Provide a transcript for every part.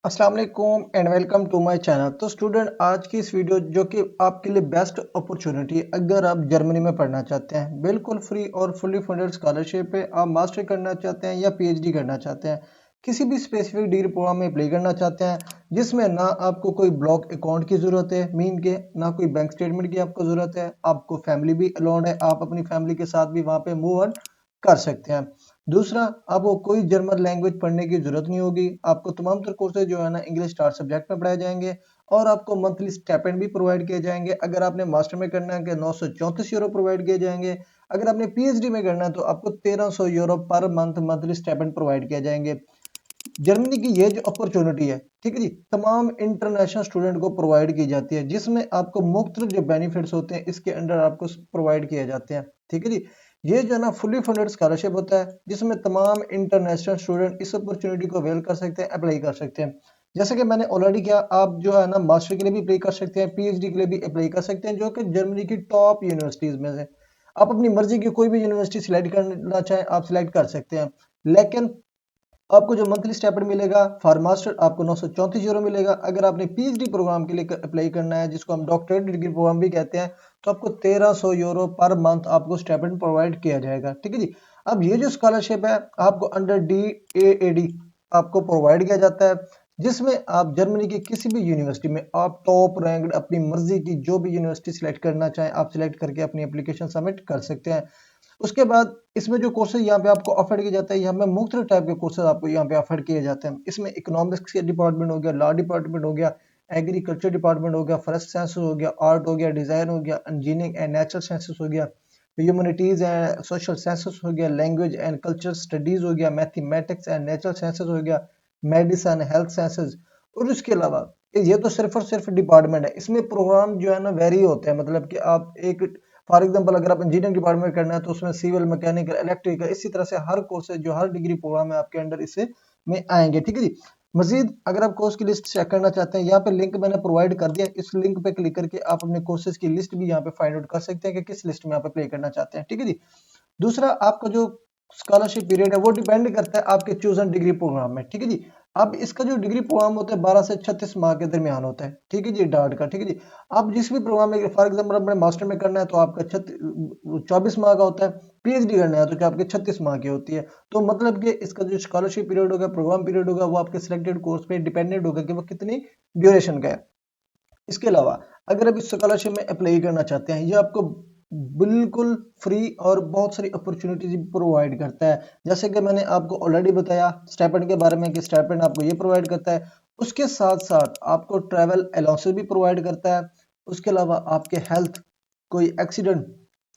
अस्सलाम वालेकुम and welcome to my channel. तो स्टूडेंट, आज की इस वीडियो जो कि आपके लिए बेस्ट अपॉर्चुनिटी है अगर आप जर्मनी में पढ़ना चाहते हैं, बिल्कुल फ्री और फुली फंडेड स्कॉलरशिप है। आप मास्टर करना चाहते हैं या पीएचडी करना चाहते हैं, किसी भी स्पेसिफिक डिग्री प्रोग्राम में अप्लाई करना चाहते हैं, जिसमें ना आपको कोई ब्लॉक अकाउंट की ज़रूरत है मीन के, ना कोई बैंक स्टेटमेंट की आपको ज़रूरत है, आपको फैमिली भी अलाउड है, आप अपनी फैमिली के साथ भी वहाँ पे मूव ऑन कर सकते हैं। दूसरा, आपको कोई जर्मन लैंग्वेज पढ़ने की जरूरत नहीं होगी। आपको तमाम तर कोर्सेज जो है ना इंग्लिश स्टार सब्जेक्ट में पढ़ाए जाएंगे और आपको मंथली स्टाइपेंड भी प्रोवाइड किए जाएंगे। अगर आपने मास्टर में करना है कि 934 यूरो प्रोवाइड किए जाएंगे। अगर आपने पीएचडी में करना है तो आपको 1300 euro per month monthly stipend provide किए जाएंगे। जर्मनी की ये जो अपॉर्चुनिटी है, ठीक है जी, तमाम इंटरनेशनल स्टूडेंट को प्रोवाइड की जाती है, जिसमें आपको मुख्तलिफ जो बेनिफिट्स होते हैं इसके अंडर आपको प्रोवाइड किए जाते हैं। ठीक है जी, ये जो है ना फुली फंडेड स्कॉलरशिप होता है, जिसमें तमाम इंटरनेशनल स्टूडेंट इस अपॉर्चुनिटी को अवेल कर सकते हैं, अप्लाई कर सकते हैं। जैसे कि मैंने ऑलरेडी किया, आप जो है ना मास्टर के लिए भी अप्लाई कर सकते हैं, पीएचडी के लिए भी अप्लाई कर सकते हैं, जो कि जर्मनी की टॉप यूनिवर्सिटीज में से आप अपनी मर्जी की कोई भी यूनिवर्सिटी सिलेक्ट करना चाहें आप सिलेक्ट कर सकते हैं। लेकिन आपको जो मंथली स्टाइपेंड मिलेगा फॉर मास्टर आपको 934 यूरो मिलेगा। अगर आपने पीएचडी प्रोग्राम के लिए अप्लाई करना है, जिसको हम डॉक्टरेट डिग्री प्रोग्राम भी कहते हैं, तो आपको 1300 यूरो पर मंथ आपको स्टाइपेंड प्रोवाइड किया जाएगा। ठीक है जी, अब ये जो स्कॉलरशिप है आपको अंडर DAAD आपको प्रोवाइड किया जाता है, जिसमें आप जर्मनी की किसी भी यूनिवर्सिटी में आप टॉप रैंक्ड अपनी मर्जी की जो भी यूनिवर्सिटी सिलेक्ट करना चाहें आप सिलेक्ट करके अपनी एप्लीकेशन सबमिट कर सकते हैं। उसके बाद इसमें जो कोर्सेज यहाँ पे आपको ऑफर किया जाता है, यहाँ पे मुख्तलिफ टाइप के कोर्सेज आपको यहाँ पे ऑफर किए जाते हैं। इसमें इकोनॉमिक्स के डिपार्टमेंट हो गया, लॉ डिपार्टमेंट हो गया, एग्रीकल्चर डिपार्टमेंट हो गया, फॉरेस्ट साइंस हो गया, आर्ट हो गया, डिजाइन हो गया, इंजीनियरिंग एंड नेचुरल साइंसेस हो गया, ह्यूमैनिटीज एंड सोशल साइंसेस हो गया, लैंग्वेज एंड कल्चर स्टडीज हो गया, मैथमेटिक्स एंड नेचुरल साइंसेस हो गया, मेडिसिन हेल्थ साइंसेज। और उसके अलावा ये तो सिर्फ और सिर्फ डिपार्टमेंट है, इसमें प्रोग्राम जो है ना वेरी होते हैं। मतलब कि आप एक फॉर एग्जांपल अगर आप इंजीनियरिंग डिपार्टमेंट में करना है तो उसमें सिविल, मैकेनिकल, इलेक्ट्रिकल, इसी तरह से हर कोर्स जो हर डिग्री प्रोग्राम है आपके अंडर इससे में आएंगे। ठीक है जी, मजीद अगर आप कोर्स की लिस्ट चेक करना चाहते हैं, यहाँ पे लिंक मैंने प्रोवाइड कर दिया, इस लिंक पे क्लिक करके आप अपने कोर्सेज की लिस्ट भी यहाँ पे फाइंड आउट कर सकते हैं कि किस लिस्ट में आप अप्लाई करना चाहते हैं। ठीक है जी, दूसरा, आपका जो स्कॉलरशिप पीरियड है वो डिपेंड करता है आपके चूजन डिग्री प्रोग्राम में। ठीक है जी, अब इसका जो डिग्री प्रोग्राम होता है 12 से 36 माह के दरमियान होता है। ठीक है जी, डार्ट का। ठीक है जी, आप जिस भी प्रोग्राम में फॉर एग्जाम्पल अपने मास्टर में करना है तो आपका 24 माह का होता है, पीएचडी करना है तो आपके 36 माह की होती है। तो मतलब कि इसका जो स्कॉलरशिप पीरियड होगा, प्रोग्राम पीरियड होगा, वो आपके सिलेक्टेड कोर्स पे डिपेंडेंट होगा कि वो कितनी ड्यूरेशन का है। इसके अलावा अगर आप इस स्कॉलरशिप में अप्लाई करना चाहते हैं, ये आपको बिल्कुल फ्री और बहुत सारी अपॉर्चुनिटीज प्रोवाइड करता है। जैसे कि मैंने आपको ऑलरेडी बताया स्टाइपेंड के बारे में कि स्टाइपेंड आपको ये प्रोवाइड करता है, उसके साथ साथ आपको ट्रैवल अलाउंसेस भी प्रोवाइड करता है। उसके अलावा आपके हेल्थ, कोई एक्सीडेंट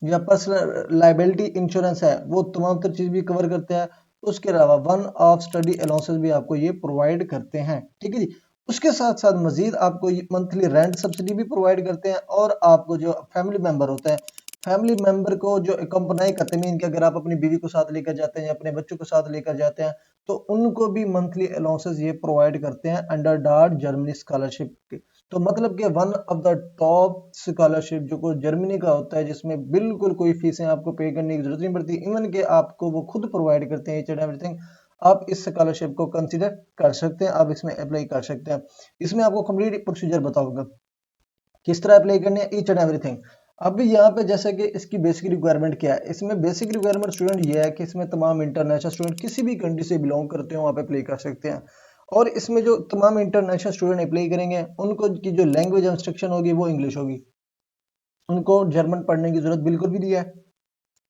या पर्सनल लाइबिलिटी इंश्योरेंस है, वो तमाम तर चीज भी कवर करता है। उसके अलावा वन ऑफ स्टडी अलाउंसेस भी आपको ये प्रोवाइड करते हैं। ठीक है जी, उसके साथ साथ मजीद आपको मंथली रेंट सब्सिडी भी प्रोवाइड करते हैं, और आपको जो फैमिली मेंबर होता है, फैमिली मेंबर को जो कंपनाई करते हैं कि अगर आप अपनी बीवी को साथ लेकर जाते हैं या अपने बच्चों को साथ लेकर जाते हैं तो उनको भी मंथली अलाउंसेस ये प्रोवाइड करते हैं अंडर डार्ट जर्मनी स्कॉलरशिप के। तो मतलब कि one of the top scholarship जो को जर्मनी का होता है, जिसमें बिल्कुल कोई फीसें आपको पे करने की जरूरत नहीं पड़ती, इवन के आपको वो खुद प्रोवाइड करते हैं ईच एंड एवरीथिंग। आप इस स्कॉलरशिप को कंसीडर कर सकते हैं, आप इसमें अप्लाई कर सकते हैं। इसमें आपको कंप्लीट प्रोसीजर बताऊंगा किस तरह अप्लाई करनी है, ईच एंड एवरीथिंग। अब यहाँ पे जैसे कि इसकी बेसिक रिक्वायरमेंट क्या है, इसमें बेसिक रिक्वायरमेंट स्टूडेंट ये है कि इसमें तमाम इंटरनेशनल स्टूडेंट किसी भी कंट्री से बिलोंग करते हो वहाँ पे अप्लाई कर सकते हैं। और इसमें जो तमाम इंटरनेशनल स्टूडेंट अप्लाई करेंगे उनको की जो लैंग्वेज इंस्ट्रक्शन होगी वो इंग्लिश होगी, उनको जर्मन पढ़ने की जरूरत बिल्कुल भी नहीं है,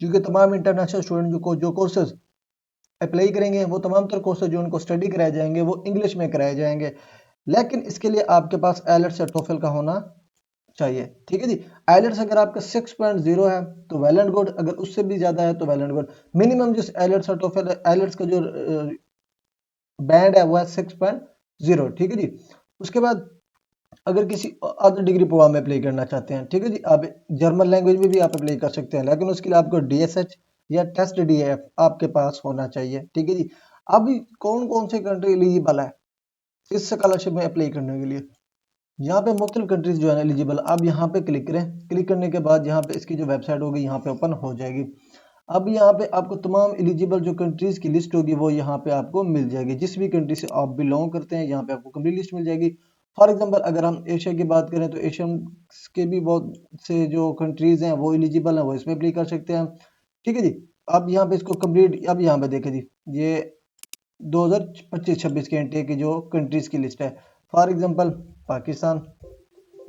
क्योंकि तमाम इंटरनेशनल स्टूडेंट जो कोर्सेज अप्लाई करेंगे वो तमाम तर कोर्सेज जो उनको स्टडी कराए जाएंगे वो इंग्लिश में कराए जाएंगे। लेकिन इसके लिए आपके पास आइलेट्स या टोफल का होना चाहिए। ठीक है जी, आइलेट्स अगर आपका 6.0 है तो वेल एंड गुड, अगर उससे भी ज्यादा है तो वेल एंड गुड। मिनिमम जिस आइलेट्स और टोफल आइलेट्स का जो बैंड है वो है 6.0। ठीक है जी, उसके बाद अगर किसी अदर डिग्री प्रोग्राम में अप्लाई करना चाहते हैं, ठीक है जी, आप जर्मन लैंग्वेज में भी आप अप्लाई कर सकते हैं, लेकिन उसके लिए आपको DSH या टेस्ट DAF आपके पास होना चाहिए। ठीक है जी, अब कौन कौन से कंट्री एलिजिबल है इस स्कॉलरशिप में अप्लाई करने के लिए, यहाँ पे मुख्तलिफ कंट्रीज जो है एलिजिबल। आप यहाँ पे क्लिक करें, क्लिक करने के बाद यहाँ पे इसकी जो वेबसाइट होगी यहाँ पे ओपन हो जाएगी। अब यहाँ पे आपको तमाम एलिजिबल जो कंट्रीज की लिस्ट होगी वो यहाँ पे आपको मिल जाएगी। जिस भी कंट्री से आप बिलोंग करते हैं यहाँ पे आपको कंप्लीट लिस्ट मिल जाएगी। फॉर एग्जांपल अगर हम एशिया की बात करें तो एशियन के भी बहुत से जो कंट्रीज हैं वो एलिजिबल हैं, वो इसमें अप्लाई कर सकते हैं। ठीक है जी। अब यहाँ पे इसको कंप्लीट, अब यहाँ पे देखें जी, ये 2025-26 के इंडिया की जो कंट्रीज की लिस्ट है। फॉर एग्जांपल पाकिस्तान,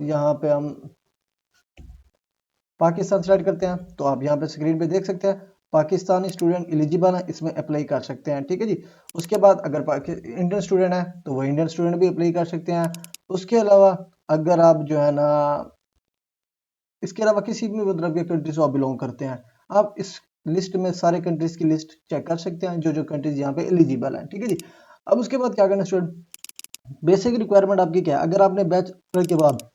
यहाँ पे हम पाकिस्तान सेलेक्ट करते हैं तो आप यहाँ पे स्क्रीन पे देख सकते हैं पाकिस्तानी स्टूडेंट एलिजिबल है, इसमें अप्लाई कर सकते हैं। ठीक है जी। उसके बाद अगर इंडियन स्टूडेंट है तो वो इंडियन स्टूडेंट भी अप्लाई कर सकते हैं। उसके अलावा अगर आप जो है ना, इसके अलावा किसी भी मतलब के कंट्री से आप बिलोंग करते हैं, आप इस लिस्ट में सारे कंट्रीज की लिस्ट चेक कर सकते हैं जो जो कंट्रीज यहाँ पे एलिजिबल हैं। ठीक है जी। अब उसके बाद क्या करना स्टूडेंट, बेसिक रिक्वायरमेंट आपकी क्या है, अगर आपने बैचलर के बाद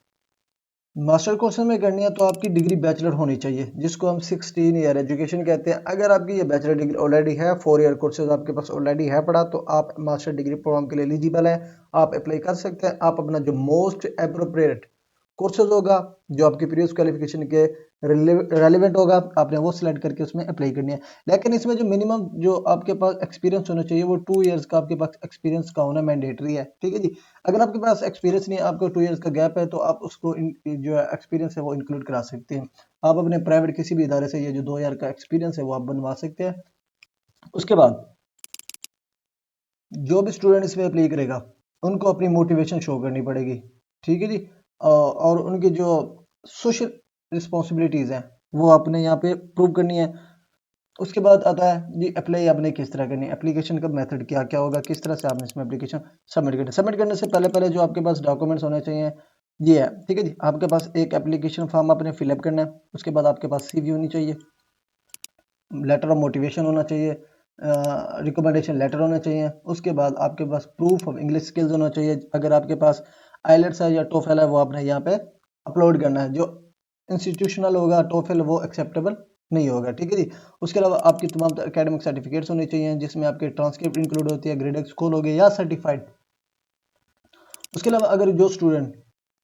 मास्टर कोर्स में करनी है तो आपकी डिग्री बैचलर होनी चाहिए, जिसको हम 16 ईयर एजुकेशन कहते हैं। अगर आपकी ये बैचलर डिग्री ऑलरेडी है, 4 ईयर कोर्सेज आपके पास ऑलरेडी है पढ़ा, तो आप मास्टर डिग्री प्रोग्राम के लिए एलिजिबल है, आप अप्लाई कर सकते हैं। आप अपना जो मोस्ट अप्रोप्रिएट कोर्सेज होगा जो आपकी प्रीवियस क्वालिफिकेशन के रेलिवेंट होगा, आपने वो सिलेक्ट करके उसमें अप्लाई करनी है। लेकिन इसमें जो मिनिमम जो आपके पास एक्सपीरियंस होना चाहिए वो 2 ईयर्स का आपके पास एक्सपीरियंस का होना मैंडेटरी है। ठीक है जी। अगर आपके पास एक्सपीरियंस नहीं है, आपको 2 ईयर्स का गैप है, तो आप उसको जो एक्सपीरियंस है वो इंक्लूड करा सकते हैं। आप अपने प्राइवेट किसी भी इदारे से ये जो 2 ईयर का एक्सपीरियंस है वो आप बनवा सकते हैं। उसके बाद जो भी स्टूडेंट इसमें अप्लाई करेगा उनको अपनी मोटिवेशन शो करनी पड़ेगी। ठीक है जी। और उनकी जो सोशल रिस्पॉन्सिबिलिटीज़ हैं वो आपने यहाँ पे प्रूव करनी है। उसके बाद आता है जी अप्लाई आपने किस तरह करनी है, एप्लीकेशन का मेथड क्या क्या होगा, किस तरह से आपने इसमें एप्लीकेशन सबमिट करनी है। सबमिट करने से पहले पहले जो आपके पास डॉक्यूमेंट्स होने चाहिए ये है। ठीक है जी। आपके पास एक एप्लीकेशन फॉर्म आपने फिलअप करना है, उसके बाद आपके पास सीवी होनी चाहिए, लेटर ऑफ मोटिवेशन होना चाहिए, रिकमेंडेशन लेटर होना चाहिए। उसके बाद आपके पास प्रूफ ऑफ इंग्लिश स्किल्स होना चाहिए। अगर आपके पास आइलेट्स है या टोफेल है वो आपने यहाँ पे अपलोड करना है। जो इंस्टीट्यूशनल होगा टोफेल वो एक्सेप्टेबल नहीं होगा। ठीक है जी। उसके अलावा आपकी तमाम एकेडमिक सर्टिफिकेट्स होने चाहिए जिसमें आपके ट्रांसक्रिप्ट इंक्लूड होती है, ग्रेड स्कूल हो गए या सर्टिफाइड। उसके अलावा अगर जो स्टूडेंट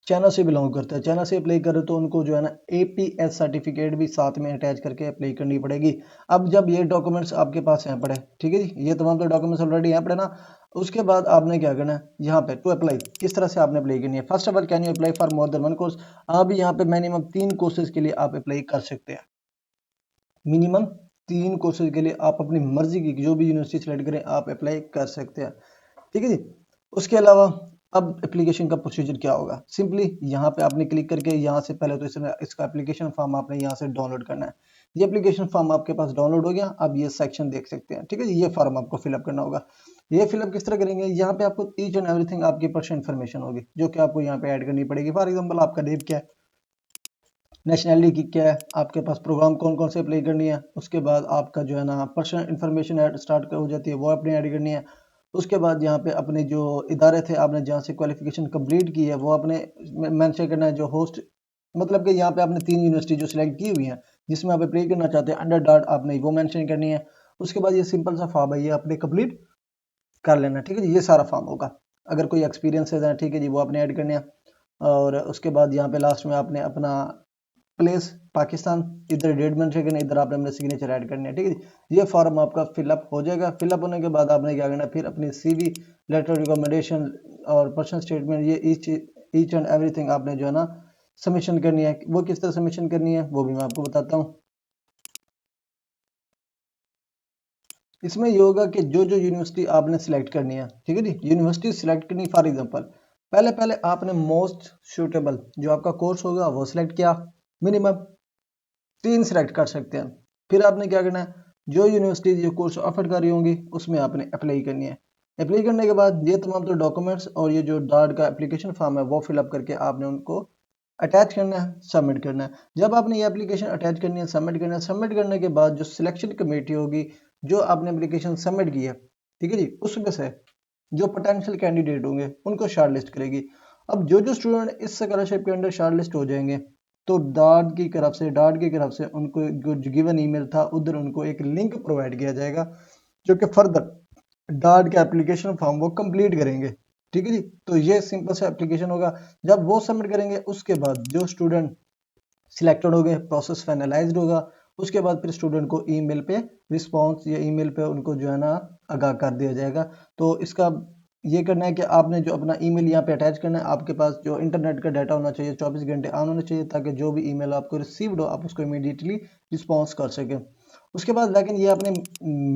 चाइना से बिलोंग करता है, चाइना से अप्लाई करे तो उनको जो है ना APS सर्टिफिकेट भी साथ में अटैच करके अप्लाई करनी पड़ेगी। अब जब ये डॉक्यूमेंट्स आपके पास हैं पड़े, ठीक है जी, ये तमाम तो डॉक्यूमेंट्स ऑलरेडी हैं पड़े ना, उसके बाद आपने क्या करना है यहाँ पे टू अप्लाई, किस तरह से आपने अप्लाई करनी है। First of all can you apply for more than 1 course, आप यहाँ पे मिनिमम 3 कोर्सेज के लिए आप अप्लाई कर सकते हैं। मिनिमम 3 कोर्सेज के लिए आप अपनी मर्जी की जो भी यूनिवर्सिटी सेलेक्ट करें आप अप्लाई कर सकते हैं। ठीक है जी। उसके अलावा अब एप्लीकेशन का प्रोसीजर क्या होगा, सिंपली यहाँ पे आपने क्लिक करके यहाँ से पहले तो इसका एप्लीकेशन फॉर्म आपने यहाँ से डाउनलोड करना है। ये एप्लीकेशन फॉर्म आपके पास डाउनलोड हो गया, अब ये सेक्शन देख सकते हैं। ठीक है जी। ये फॉर्म आपको फिलअप करना होगा। ये फिलअप किस तरह करेंगे, यहाँ पे आपको ईच एंड एवरीथिंग आपकी पर्सनल इन्फॉर्मेशन होगी जो कि आपको यहाँ पे ऐड करनी पड़ेगी। फॉर एग्जाम्पल आपका नेम क्या है, नेशनैलिटी क्या है, आपके पास प्रोग्राम कौन कौन से अप्लाई करनी है। उसके बाद आपका जो है ना पर्सनल इन्फॉर्मेशन ऐड स्टार्ट हो जाती है, वो आपने ऐड करनी है। उसके बाद यहाँ पे अपने जो इदारे थे आपने जहाँ से क्वालिफिकेशन कंप्लीट की है वो आपने मेंशन करना है। जो होस्ट मतलब कि यहाँ पे आपने 3 यूनिवर्सिटी जो सिलेक्ट की हुई हैं जिसमें आप अप्लाई करना चाहते हैं अंडर डॉट आपने वो मेंशन करनी है। उसके बाद ये सिंपल सा फॉर्म है, ये आपने कंप्लीट कर लेना। ठीक है जी। ये सारा फॉर्म होगा। अगर कोई एक्सपीरियंसेस हैं, ठीक है जी, वो आपने ऐड करने हैं। और उसके बाद यहाँ पे लास्ट में आपने अपना प्लेस पाकिस्तान, इधर डेट मेंशन करना, इधर आपने अपने सिग्नेचर ऐड करने हैं। ठीक है जी। ये फॉर्म आपका फिलअप हो जाएगा। फिलअप होने के बाद आपने क्या करना है, फिर अपनी CV, लेटर रिकमेंडेशन और पर्सनल स्टेटमेंट, ये ईच एंड एवरीथिंग आपने जो है ना सबमिशन करनी है। वो किस तरह सबमिशन करनी है वो भी मैं आपको बताता हूँ। इसमें ये होगा कि जो जो यूनिवर्सिटी आपने सिलेक्ट करनी है, ठीक है जी, यूनिवर्सिटी सिलेक्ट करनी। फॉर एग्जांपल पहले पहले आपने मोस्ट सूटेबल जो आपका कोर्स होगा वो सिलेक्ट किया, मिनिमम 3 सिलेक्ट कर सकते हैं। फिर आपने क्या करना है, जो यूनिवर्सिटी जो कोर्स ऑफर कर रही होंगी उसमें आपने अप्लाई करनी है। अप्लाई करने के बाद ये तमाम तो डॉक्यूमेंट्स और ये जो डार्ट का एप्लीकेशन फॉर्म है वो फिलअप करके आपने उनको अटैच करना है, सबमिट करना है। जब आपने ये एप्लीकेशन अटैच करनी है, सबमिट करना है, सबमिट करने के बाद जो सिलेक्शन कमेटी होगी जो आपने एप्लीकेशन सबमिट की है, ठीक है जी, उसमें से जो पोटेंशियल कैंडिडेट होंगे उनको शॉर्ट लिस्ट करेगी। अब जो जो स्टूडेंट इस स्कॉलरशिप के अंडर शॉर्ट लिस्ट हो जाएंगे तो डार्ट की तरफ से उनको जो गिवन ईमेल था उधर उनको एक लिंक प्रोवाइड किया जाएगा जो कि फर्दर डार्ट के एप्लीकेशन फॉर्म वो कंप्लीट करेंगे। ठीक है जी। तो ये सिंपल सा एप्लीकेशन होगा। जब वो सबमिट करेंगे उसके बाद जो स्टूडेंट सिलेक्टेड हो गए, प्रोसेस फाइनलाइज्ड होगा। उसके बाद फिर स्टूडेंट को ईमेल पे रिस्पॉन्स या ईमेल पे उनको जो है ना आगाह कर दिया जाएगा। तो इसका ये करना है कि आपने जो अपना ईमेल यहाँ पे अटैच करना है, आपके पास जो इंटरनेट का डाटा होना चाहिए 24 घंटे ऑन होना चाहिए, ताकि जो भी ईमेल आपको रिसीव्ड हो आप उसको इमीडिएटली रिस्पॉन्स कर सकें। उसके बाद लेकिन ये आपने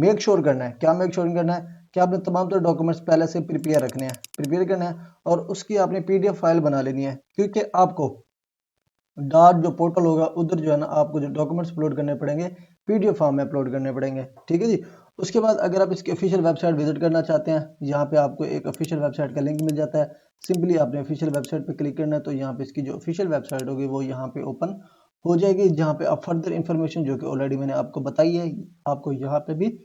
मेक श्योर करना है, क्या मेक श्योर करना है कि आपने तमाम तरह डॉक्यूमेंट्स पहले से प्रिपेयर रखने हैं, प्रिपेयर करना है, और उसकी आपने पीडीएफ फाइल बना लेनी है, क्योंकि आपको डार्ट जो पोर्टल होगा उधर जो है ना आपको जो डॉक्यूमेंट्स अपलोड करने पड़ेंगे पीडीएफ फॉर्म में अपलोड करने पड़ेंगे। ठीक है जी। उसके बाद अगर आप इसकी ऑफिशियल वेबसाइट विजिट करना चाहते हैं, यहाँ पे आपको एक ऑफिशियल वेबसाइट का लिंक मिल जाता है। सिंपली आपने ऑफिशियल वेबसाइट पे क्लिक करना है, तो यहाँ पे इसकी जो ऑफिशियल वेबसाइट होगी वो यहाँ पे ओपन हो जाएगी, जहाँ पे आप फर्दर इन्फॉर्मेशन जो कि ऑलरेडी मैंने आपको बताई है आपको यहाँ पे भी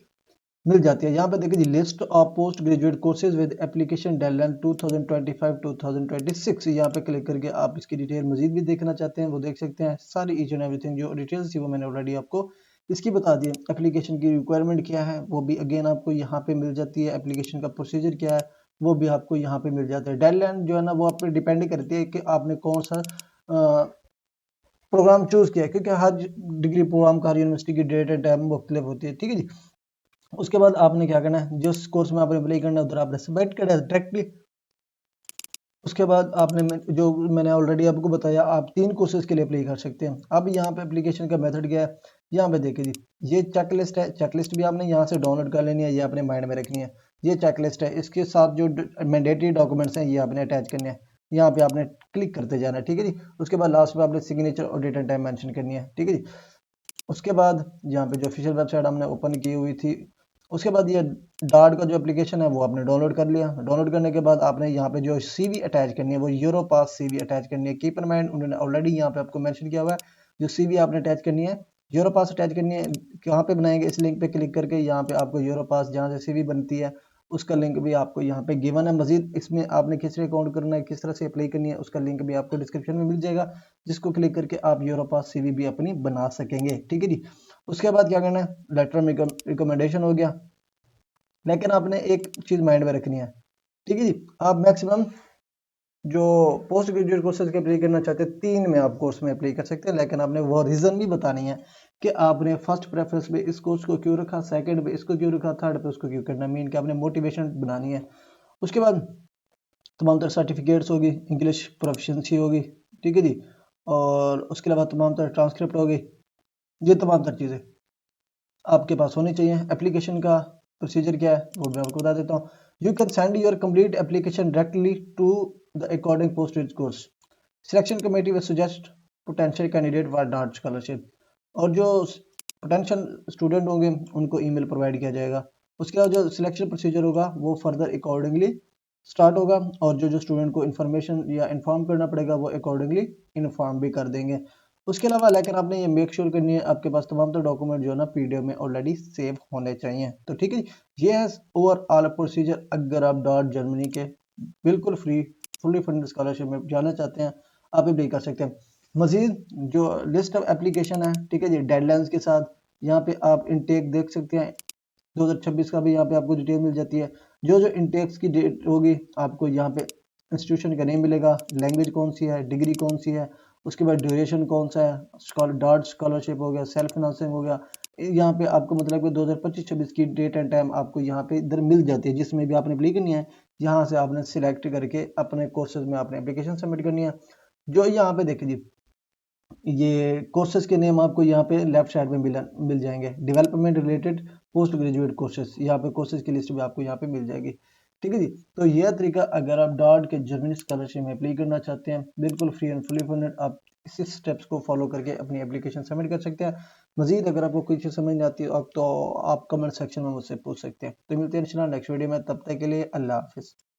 मिल जाती है। यहाँ पे देखिए जी, list of post graduate courses with application deadline 2025-2026, यहाँ पे क्लिक करके आप इसकी डिटेल मजीद भी देखना चाहते हैं वो देख सकते हैं। सारी ईच एंड एवरीथिंग जो डिटेल्स थी वो मैंने ऑलरेडी आपको इसकी बता दी है। एप्लीकेशन की रिक्वायरमेंट क्या है वो भी अगेन आपको यहाँ पे मिल जाती है। एप्लीकेशन का प्रोसीजर क्या है वो भी आपको यहाँ पे मिल जाता है। डेडलाइन जो है ना वो आप पे डिपेंड करती है कि आपने कौन सा प्रोग्राम चूज किया है, क्योंकि हर डिग्री प्रोग्राम का हर यूनिवर्सिटी की डेट एंड टाइम मुख्तलिफ होती है। ठीक है जी। उसके बाद आपने क्या करना है, जिस कोर्स में आपने अप्लाई करना है उधर आपने सबमिट करना है डायरेक्टली। उसके बाद आपने जो मैंने ऑलरेडी आपको बताया आप 3 कोर्सेज के लिए अप्लाई कर सकते हैं। अब यहाँ पे एप्लीकेशन का मेथड क्या है, यहाँ पे देखिए जी, ये चेकलिस्ट है। चेकलिस्ट भी आपने यहाँ से डाउनलोड कर लेनी है, ये अपने माइंड में रखनी है। ये चेकलिस्ट है, इसके साथ जो मैंडेटरी डॉक्यूमेंट्स हैं ये आपने अटैच करने हैं। यहाँ पे आपने क्लिक करते जाना है। ठीक है जी। उसके बाद लास्ट में आपने सिग्नेचर और डेट एंड टाइम मेंशन करनी है। ठीक है जी। उसके बाद यहाँ पे जो ऑफिशियल वेबसाइट हमने ओपन की हुई थी, उसके बाद ये डार्ट का जो एप्लीकेशन है वो आपने डाउनलोड कर लिया। डाउनलोड करने के बाद आपने यहाँ पे जो सीवी अटैच करनी है वो यूरोपास सीवी अटैच करनी है। कीप इन माइंड उन्होंने ऑलरेडी यहाँ पे आपको मेंशन किया हुआ है, जो सीवी आपने अटैच करनी है यूरोपास अटैच करनी है। कहाँ पे बनाएंगे, इस लिंक पे क्लिक करके यहाँ पे आपको यूरोपास जहाँ से सीवी बनती है उसका लिंक भी आपको यहाँ पे गिवन है। मजीद इसमें आपने किस तरह अकाउंट करना है, किस तरह से अप्लाई करनी है, उसका लिंक भी आपको डिस्क्रिप्शन में मिल जाएगा, जिसको क्लिक करके आप यूरोपास सीवी भी अपनी बना सकेंगे। ठीक है जी। उसके बाद क्या करना है, लेटर में रिकमेंडेशन हो गया, लेकिन आपने एक चीज माइंड में रखनी है। ठीक है जी। आप मैक्सिमम जो पोस्ट ग्रेजुएट कोर्सेज के अप्लाई करना चाहते हैं 3 में आप कोर्स में अप्लाई कर सकते हैं, लेकिन आपने वो रीजन भी बतानी है कि आपने फर्स्ट प्रेफरेंस में इस कोर्स को क्यों रखा, सेकंड पे इसको क्यों रखा, थर्ड पे उसको क्यों करना, मीन कि आपने मोटिवेशन बनानी है। उसके बाद तमाम तरह सर्टिफिकेट्स होगी, इंग्लिश प्रोफिशिएंसी होगी। ठीक है जी। और उसके अलावा तमाम तरह ट्रांसक्रिप्ट होगी। ये तमाम तरह चीज़ें आपके पास होनी चाहिए। एप्लीकेशन का प्रोसीजर क्या है वो मैं आपको बता देता हूँ। You can send your complete application directly to the according post course. Selection committee will suggest potential candidate for dart scholarship, और जो पोटेंशियल स्टूडेंट होंगे उनको ईमेल प्रोवाइड किया जाएगा। उसके बाद जो सिलेक्शन प्रोसीजर होगा वो फर्दर अकॉर्डिंगली स्टार्ट होगा, और जो स्टूडेंट को इन्फॉर्मेशन या इन्फॉर्म करना पड़ेगा वो अकॉर्डिंगली इन्फॉर्म भी कर देंगे। उसके अलावा लेकिन आपने ये मेक श्योर करनी है आपके पास तमाम तो डॉक्यूमेंट जो है ना पीडीएफ में ऑलरेडी सेव होने चाहिए। तो ठीक है, ये है ओवरऑल प्रोसीजर। अगर आप डॉट जर्मनी के बिल्कुल फ्री फुली फंडेड स्कॉलरशिप में जाना चाहते हैं आप भी कर सकते हैं। मजीद जो लिस्ट ऑफ एप्लीकेशन है, ठीक है जी, डेडलाइंस के साथ यहाँ पे आप इनटेक देख सकते हैं। 2026 का भी यहाँ पे आपको डिटेल मिल जाती है। जो जो इनटेक्स की डेट होगी आपको यहाँ पे इंस्टीट्यूशन का नेम मिलेगा, लैंग्वेज कौन सी है, डिग्री कौन सी है, उसके बाद ड्यूरेशन कौन सा है, डार्ट स्कॉलरशिप हो गया, सेल्फ फाइनेंसिंग हो गया। यहाँ पे आपको मतलब कि 2025-26 की डेट एंड टाइम आपको यहाँ पे इधर मिल जाती है, जिसमें भी आपने अप्लाई करनी है। यहाँ से आपने सिलेक्ट करके अपने कोर्सेज में आपने एप्लीकेशन सबमिट करनी है। जो यहाँ पे देखिए जी, ये कोर्सेज के नेम आपको यहाँ पे लेफ्ट साइड में मिल जाएंगे। Development related post graduate courses, यहाँ पे कोर्सेज की लिस्ट भी आपको यहाँ पे मिल जाएगी। ठीक है जी। तो यह तरीका अगर आप डार्ट के जर्मनी स्कॉलरशिप में अप्लाई करना चाहते हैं, बिल्कुल फ्री एंड फुली फंडेड, आप इसी स्टेप्स को फॉलो करके अपनी एप्लीकेशन सबमिट कर सकते हैं। मजीद अगर आपको कोई चीज़ समझ नहीं आती है तो आप कमेंट सेक्शन में मुझसे पूछ सकते हैं। तो मिलते हैं इंशाल्लाह नेक्स्ट वीडियो में, तब तक के लिए अल्लाह हाफिज़।